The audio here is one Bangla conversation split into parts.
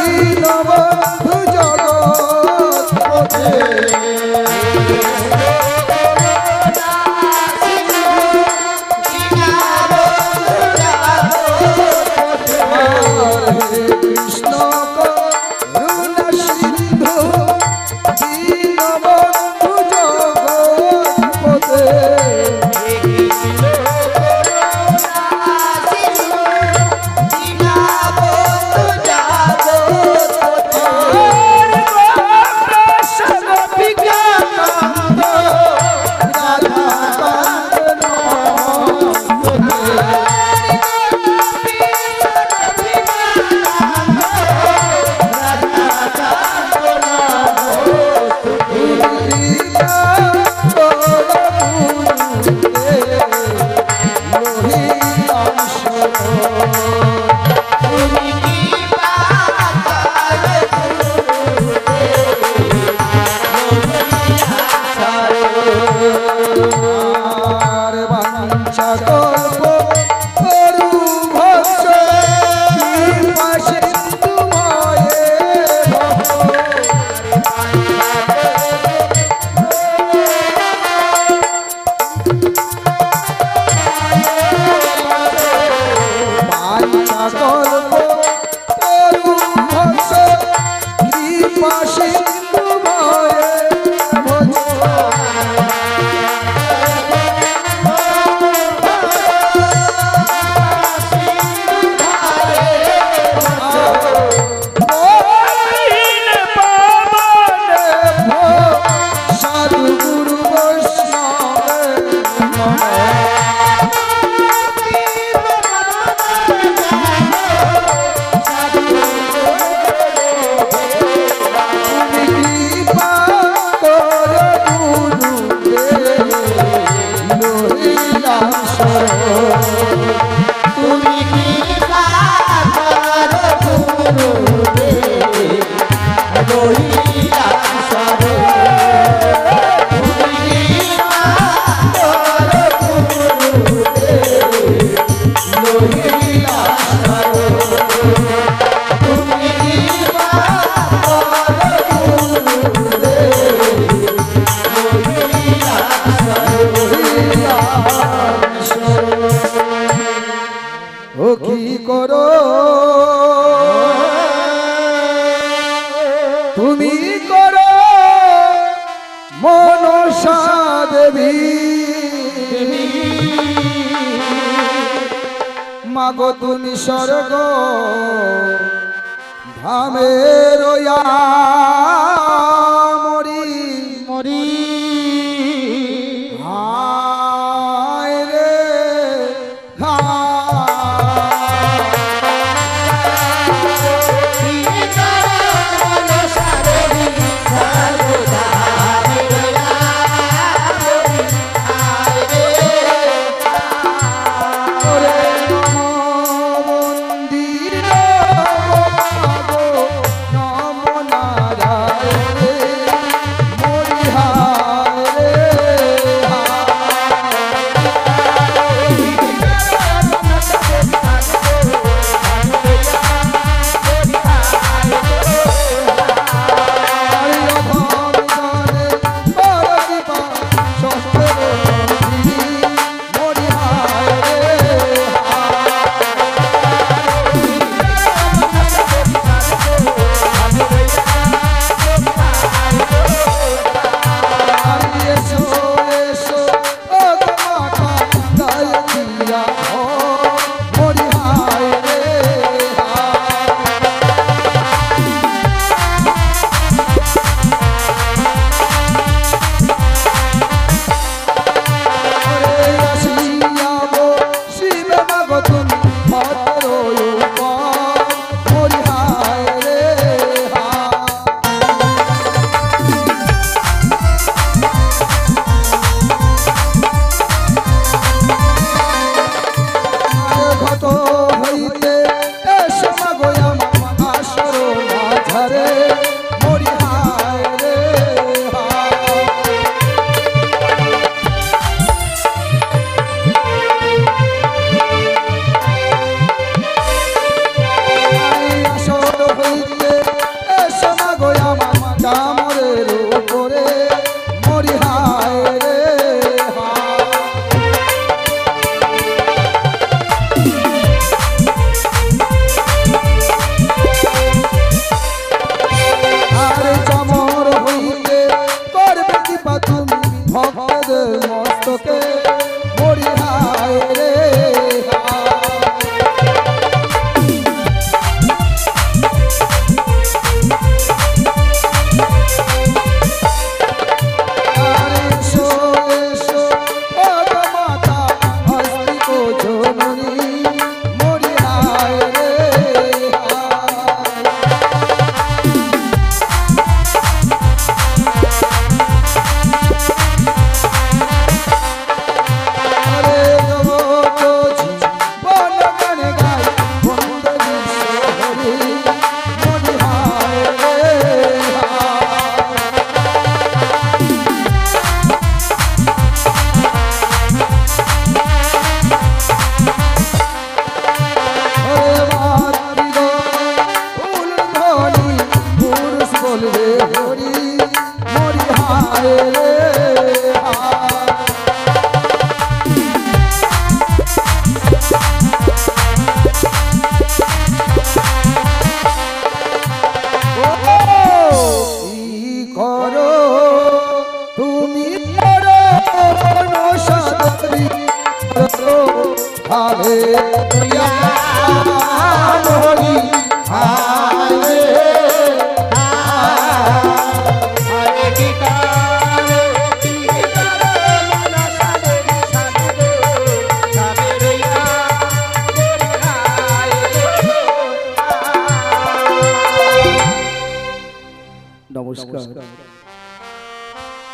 दीनबंधु जगत মাগো তুমি স্বর্গ ধামের মরি মরি হায় রে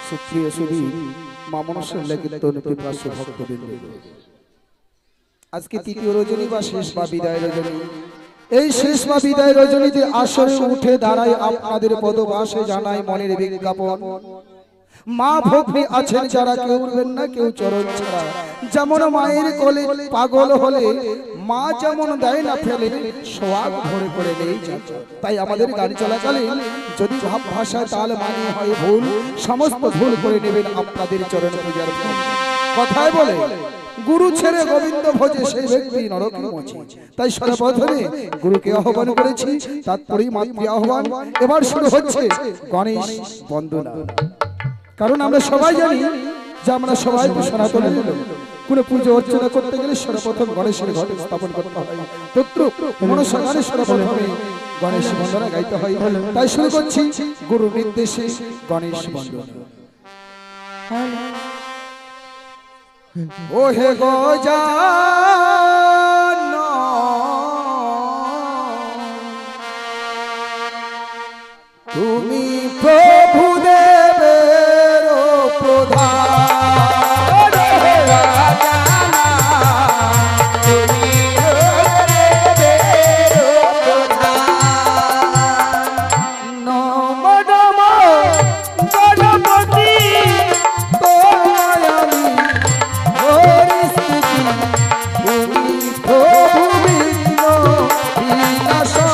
सुप्रिय सुधी मामनसेर लेखित नीतिप्रास्य भक्तबृंद आज के तृतीय रजनी बा शेष बा विदाय रजनी এই শেষ বা বিদায় রজনীতে আসরে উঠে দাঁড়াই আপনাদের পদবাসে জানাই মনের বিজ্ঞাপন। মা ভক্তি আছেন যারা কেউ উঠবেন না কেউ চরণ ছাড়া। যেমন মায়ের কোলে পাগল হলে মা যেমন দেয় না ফেলে সোয়াগ ভরে করে নেই। তাই আমাদের গান চলাকালীন যদি ভাব ভাষায় তাল মানে হয় ভুল, সমস্ত ভুল করে নেবেন আপনাদের চরণ পূজার ফল। কথায় বলে গুরু ছেড়ে গোবিন্দ ভজে সেই ব্যক্তি নরকে মোচে। তাই সর্বপ্রথমে গুরুকে আহ্বান করেছি, তারপরেই মাতৃ আহ্বান। এবার শুরু হচ্ছে গণেশ বন্দনা। কারণ আমরা সবাই জানি যে আমরা সবাই তো সনাতনের লোক। কোনো পুজো অর্চনা করতে গেলে সর্বপ্রথম গণেশের ঘট স্থাপন করতে হয়। মনসাগারে সর্বপ্রথমে গণেশ বন্দনা গাইতে হয়। তাই শুরু করছি গুরু নির্দেশে গণেশ বন্দনা। ও হে গজানন তুমি প্রভু দেবের প্রধান, হে গজানন তুমি দেবের প্রধান। নম নম গণপতি তোমায় আমি হরি স্তুতি, তুমি প্রভু বিঘ্ন বিনাশন।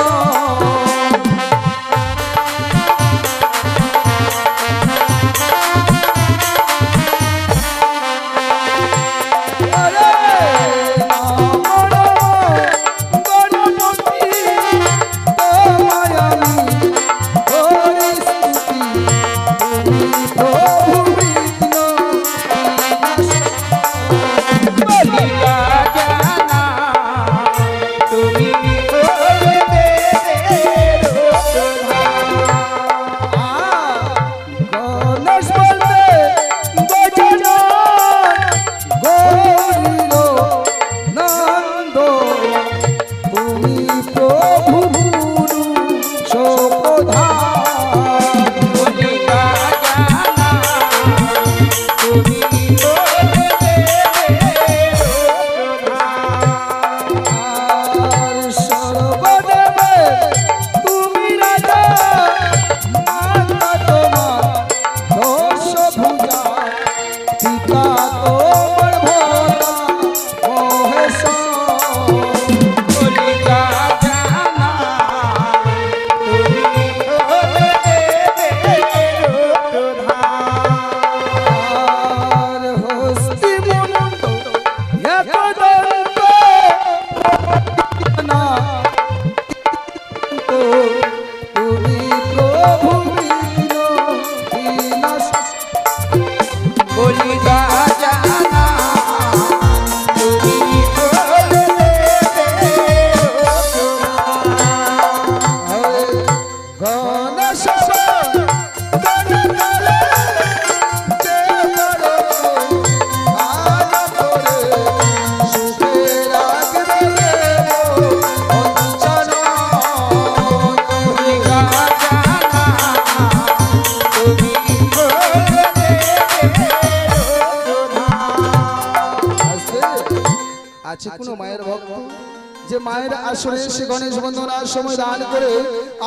গণেশ বন্দনার সময় দান করে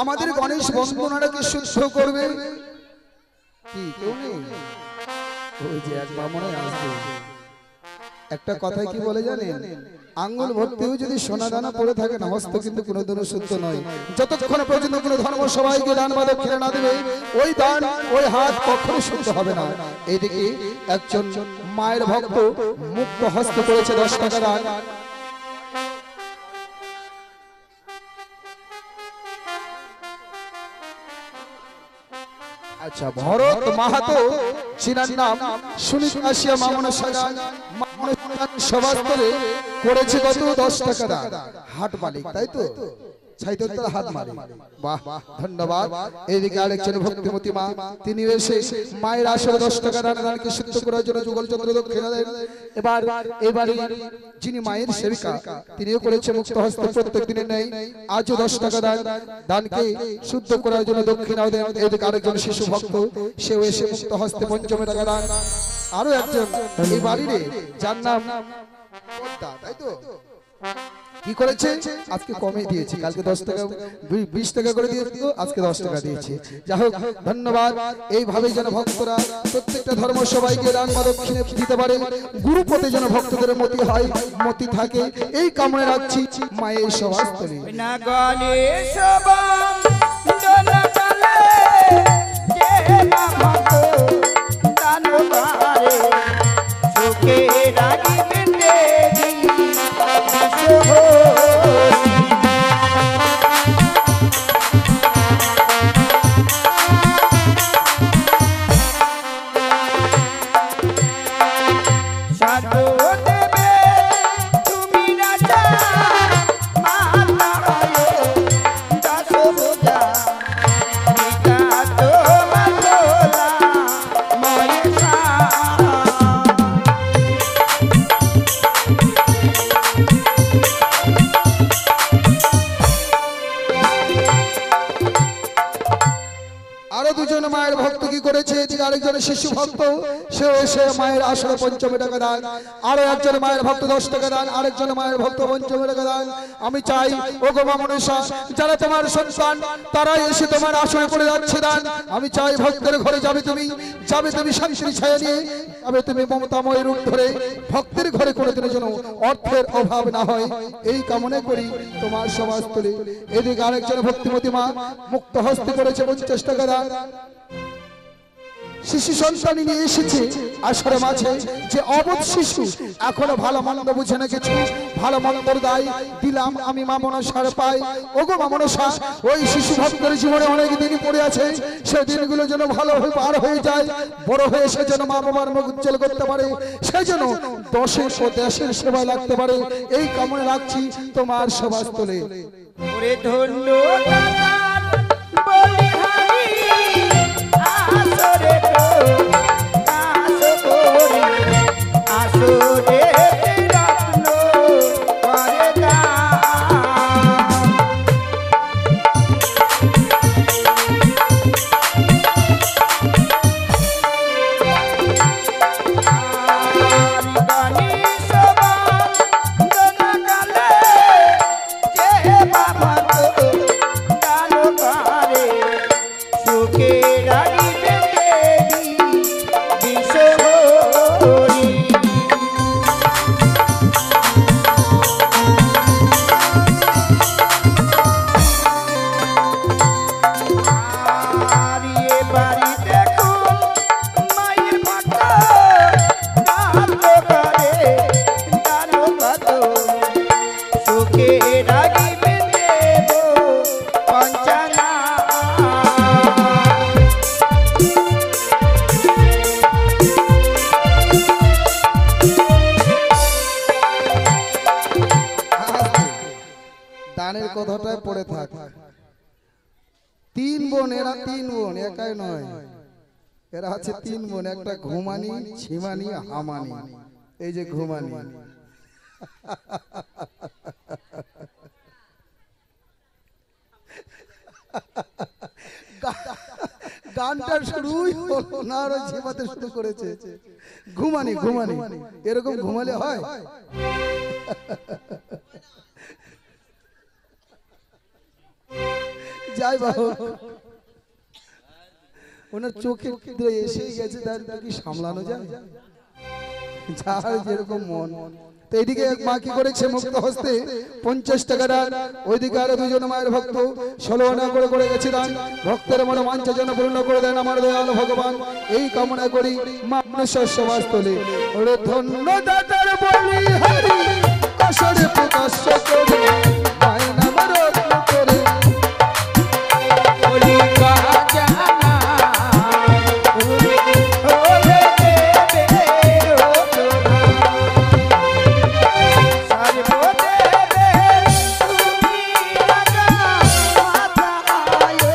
আমাদের গণেশ বন্দনাটাকে শুদ্ধ করবে কি কেউ নেই? ওই যে এক ব্রাহ্মণই আসবে। একটা কথাই কি বলে জানেন, আঙ্গুল ভর্তিও যদি সোনা দানা পড়ে থাকে না হস্ত কিন্তু কোনোদিনও শুদ্ধ নয়। যতক্ষণ পর্যন্ত কোনো ধর্ম সবাইকে দান বা দক্ষিণা না দেবে ওই দান ওই হাত কখনো শুদ্ধ হবে না। এইদিকে একজন মায়ের ভক্ত মুক্ত হস্ত করেছে 10 টাকা দান। আচ্ছা, ভরত মাহাতো চিনার নাম সুনীত আসিয়া মামনা সাগান সভাস্থলে করেছে কত 10 টাকা দান। হাট মালিক তাই তো, ছাইতোর হাত মারে। বাহ, ধন্যবাদ। এইদিকে আরেকজন ভক্তিমতী মা, তিনি এসে মায়ের আসরে 10 টাকা দানকে শুদ্ধ করার জন্য যুগল চন্দ্র দক্ষিণা দেন। এবারে যিনি মায়ের সেবিকা তিনিও করেছে মুক্ত হস্ত প্রত্যেক দিনের নেই। আজও 10 টাকা দানকে শুদ্ধ করার জন্য দক্ষিণাও দেন। এইদিকে আরেকজন শিশু ভক্ত, সেও এসে মুক্ত হস্তে 5 টাকা দান। আরো একজন এই বাড়ির যার নাম পদ্মা, তাই তো কি করেছে আজকে কমে দিয়েছে, কালকে 10 টাকা 20 টাকা করে দিয়েছিল, আজকে 10 টাকা দিয়েছে। যাই হোক ধন্যবাদ। এইভাবে যেন ভক্তরা প্রত্যেকটা ধর্ম সবাইকে দান বা দক্ষিণে দিতে পারে, গুরুপথে যেন ভক্তদের মতি হয়, মতি থাকে, এই কামনা রাখছি মায়ের সভাস্থলে। আরেকজন শিশু ভক্ত সে এসে মায়ের আসরে পঞ্চমী টাকা দান, আরো একজন মায়ের ভক্ত 10 টাকা দান, আরেকজন মায়ের ভক্ত পঞ্চমী টাকা দান। আমি চাই ওগো মা মনসা, যারা তোমার সন্তান তারাই এসে তোমার আসরে পড়ে যাচ্ছে দান। আমি চাই ভক্তের ঘরে যাবে তুমি শান্তির ছায়া নিয়ে, যাবে তুমি মমতাময় রূপ ধরে, ভক্তের ঘরে কোনোদিনের জন্য অর্থের অভাব না হয়, এই কামনা করি তোমার সভাস্থলে। এদিকে আরেকজন ভক্তিমতী মা মুক্ত হস্তে করেছে 50 টাকা দান। শিশু সন্তান নিয়ে এসেছে আসরে মাঝে, যে অবধ শিশু এখনো ভালো মন্দ বুঝে না, কিছু ভালো মন্দর দায় দিলাম আমি মা মনসার পাই। ওগো মা মনসা, ওই শিশু ভক্তের জীবনে অনেক দিন পড়ে আছে, সেই দিনগুলো যেন ভালো হয়ে পার হয়ে যায়, বড় হয়ে সে যেন মা বাবার মুখ উজ্জ্বল করতে পারে, সে যেন দশের ও দেশের সেবায় লাগতে পারে, এই কামনা রাখছি তোমার সভাস্থলে। দানের কথাটাই পড়ে থাক। 3 বোন, এরা 3 বোন, একাই নয়, এরা আছে 3 বোন, একটা ঘুমানি, ছিমানি, হামানি। এই যে ঘুমানি, গানটা শুরুই হলো না, আর ঝিমাতে শুরু করেছে। ঘুমানি ঘুমানি, এরকম ঘুমালে হয়? যাই বাবু, ওনার চোখে এসেই গেছে, তার কি সামলানো যায়? যার যেরকম মন। তো এইদিকে মা কি করেছে মুক্ত হস্তে 50 টাকা দান, ওইদিকে আরো 2 জন মায়ের ভক্ত 16 আনা করে গেছে দান। ভক্তের মনে বাঞ্ছা যেন পূর্ণ করে দেন আমার দয়াল ভগবান, এই কামনা করি মা মনসার সভাস্থলে। ওরে ধন্য দাতার বলি হরি, কসরে প্রকাশ করে মায়ের নাম রত্ন করে বলি জানা ওরে দেবে রত্ন সর্বদে তুমি রাজা মাতা আয়ো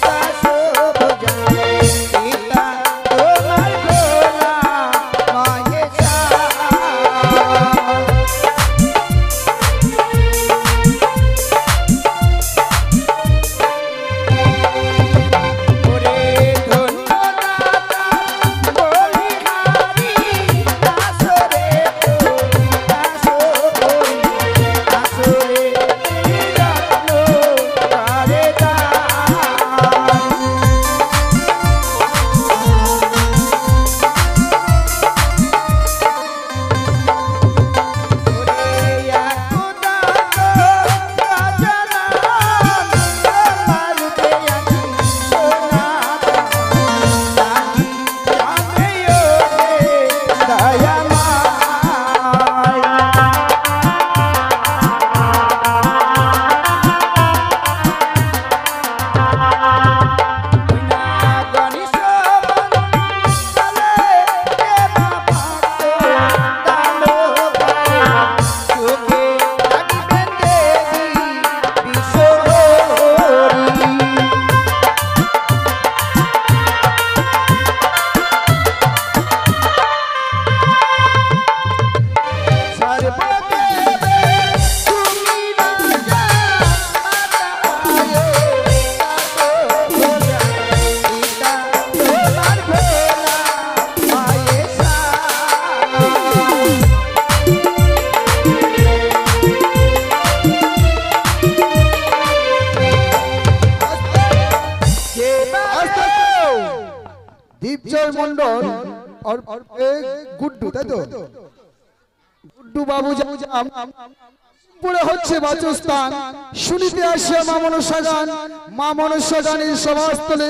দাসো বুঝালে পিতা তোমার ভোলা মায়ে সা পরিচয় মন্ডল और गुड्डू তাই তো गुड्डू बाबू পুরো হচ্ছে বাচস্থান শুনিতে আসে মা মনসা গান। মা মনসা গানের সভাস্থলে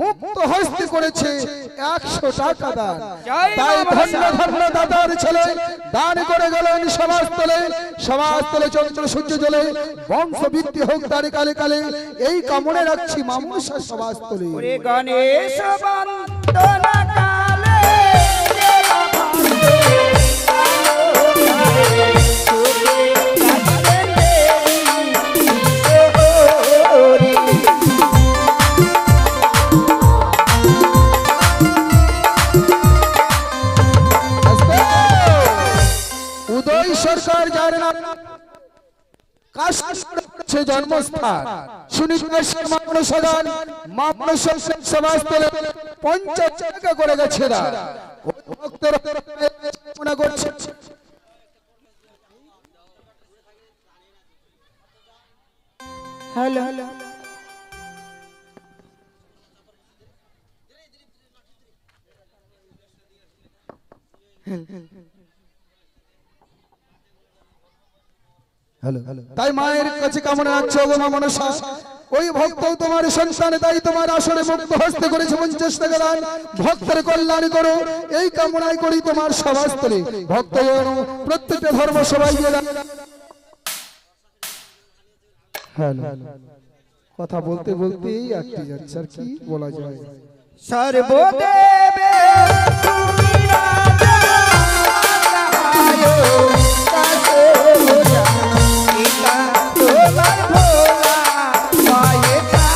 মুক্ত হস্তে করেছে 100 টাকা দান। তাই ধন্য ধন্য দাদার ছেলে দান করে গেলেন সভাস্থলে। সভাস্থলে চন্দ্র সূর্য জ্বলে বংশবৃদ্ধি হোক তারে কালে কালে, এই কামনা রাখছি মা মনসা সভাস্থলে। ওরে গণেশ বন্দনা কালে উদয় সরকার যার নাম কাশী জন্মস্থান শুনিতে মা মনসা গান। মা মনসা সভাস্থলে 50 টাকা করে গেছে না ভক্তরা কামনা করছে। হ্যালো হ্যালো তাই মায়ের কাছে কামনা আছে গো মা মনসা, ওই ভক্ত তোমার সন্তান, তাই তোমার আসরে মুক্ত হস্তে করেছে 50 টাকা দান। ভক্তের কল্যাণ করো এই কামনাই করি তোমার সভাস্থলে। ভক্ত প্রত্যেকটা ধর্ম সবাই কথা বলতে বলতেই আটকে যাচ্ছে, আর কি বলা যায়। সর্বদেবে তুমি রাজা আয়ো কাছে মোরা ইকা তোমার ভোলা পায়ে তা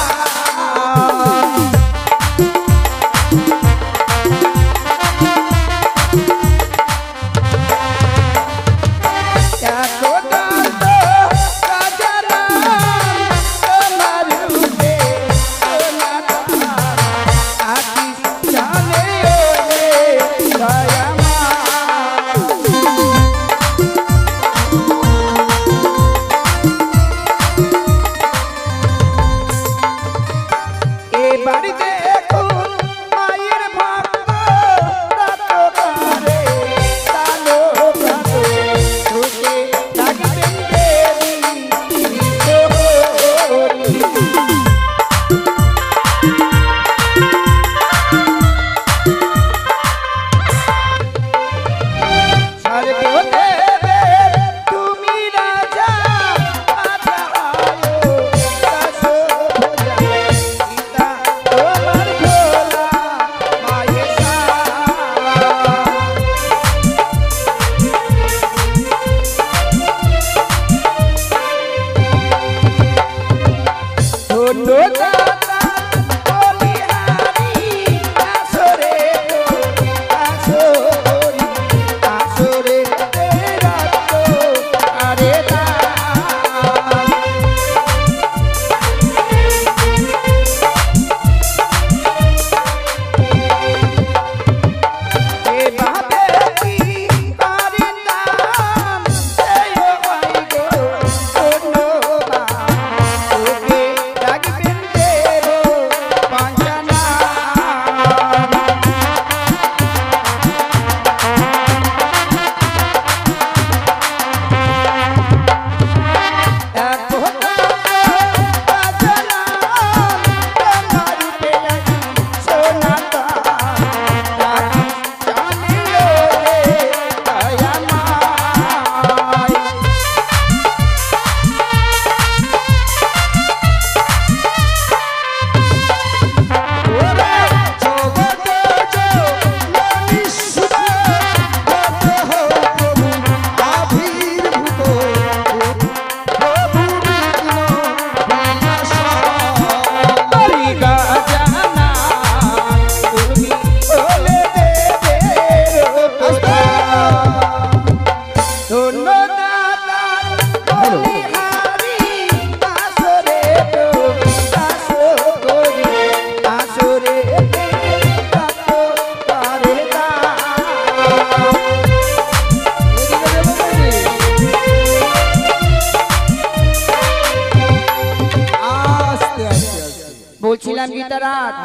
বলছিলাম গীতারাত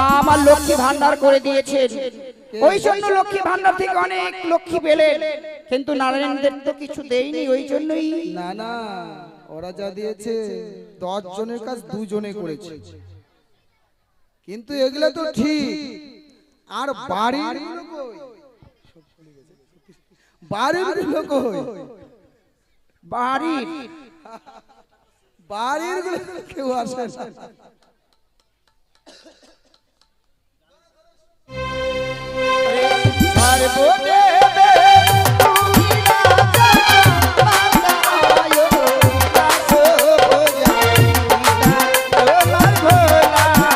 মা আমার লক্ষ্মী ভান্ডার করে দিয়েছেন, ওই জন্য লক্ষ্মী ভান্ডার থেকে অনেক লক্ষ্মী পেলেন, কিন্তু নারায়ণ দেব তো কিছু দেয়নি, ওই জন্যই। না না, ওরা যা দিয়েছে 10 জনের কাজ 2 জনে করেছে, কিন্তু এগুলা তো ঠিক। আর বাড়ির গুলো কই? বাড়ির গুলো কই? বাড়ির বাড়ির গুলো কেউ আসে না। সর্বদেবে তুমি রাজা, মাতা আয়ো দাস বোঝা, পিতা তোমার ভোলা মায়ের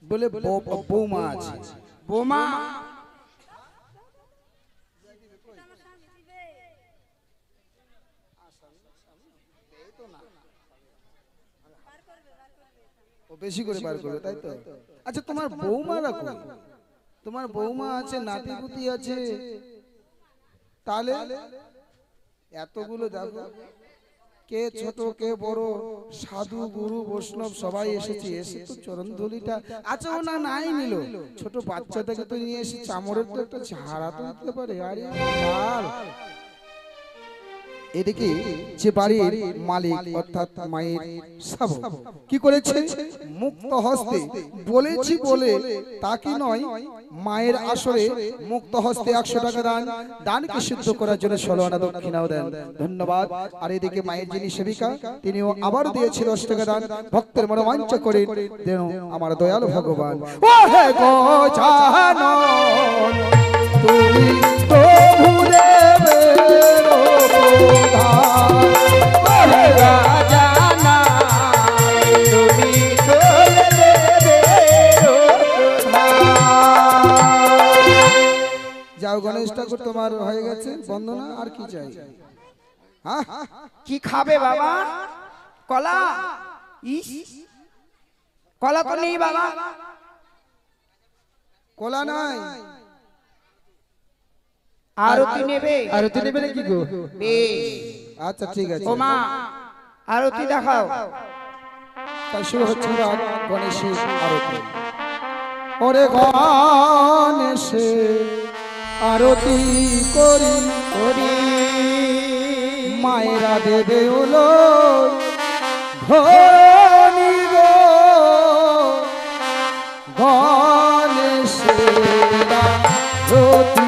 বলে বৌমা আছে। বোমা ও বেশি করে বার করবে, তাই তো? আচ্ছা, তোমার বৌমা রাখো, তোমার বৌমা আছে, নাতিপুতি আছে, তাহলে এতগুলো দেখো, কে ছোট কে বড়, সাধু গুরু বৈষ্ণব সবাই এসেছে, এসে তো চরণ ধুলিটা। আচ্ছা, ও না নাই নিল, ছোট বাচ্চাটাকে তো নিয়ে এসে চামড়ের তো একটা ঝাড়া তো দিতে পারে। আরে বাল, এদিকে যে বাড়ির মালিক অর্থাৎ মায়ের শাবক কি করেছে, মুক্ত হস্তে বলেছি বলে তা কি নয়, মায়ের আসরে মুক্ত হস্তে 100 টাকা দান, দানকে সিদ্ধ করার জন্য 16 আনা দক্ষিণাও দেন, ধন্যবাদ। আর এদিকে মায়ের যিনি সেবিকা তিনিও আবার দিয়েছে 10 টাকা দান, ভক্তের মনে রোমাঞ্চ করে দেন আমার দয়ালু ভগবান। ও হে গজানন তুমি তো ভুদেবের যাও, গণেশ ঠাকুর তোমার হয়ে গেছে বন্দনা, আর কি চাই? হ্যাঁ, কি খাবে বাবা? কলা? ইস, কলা তো নেই বাবা। কলা নাই? আরতি নেবে? আরতি নেবে নাকি গো? বেশ, আচ্ছা ঠিক আছে। ও মা আরতি দেখাও। তাই শুরু হচ্ছে গণেশের আরতি। ওরে গণেশে আরতি করি করি, মায়েরা দেবে ওলো ধনি গো, গণেশে আরতি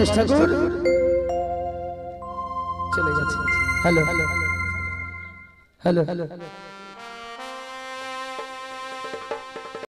গণেশ ঠাকুর চলে গেছে। Hello hello hello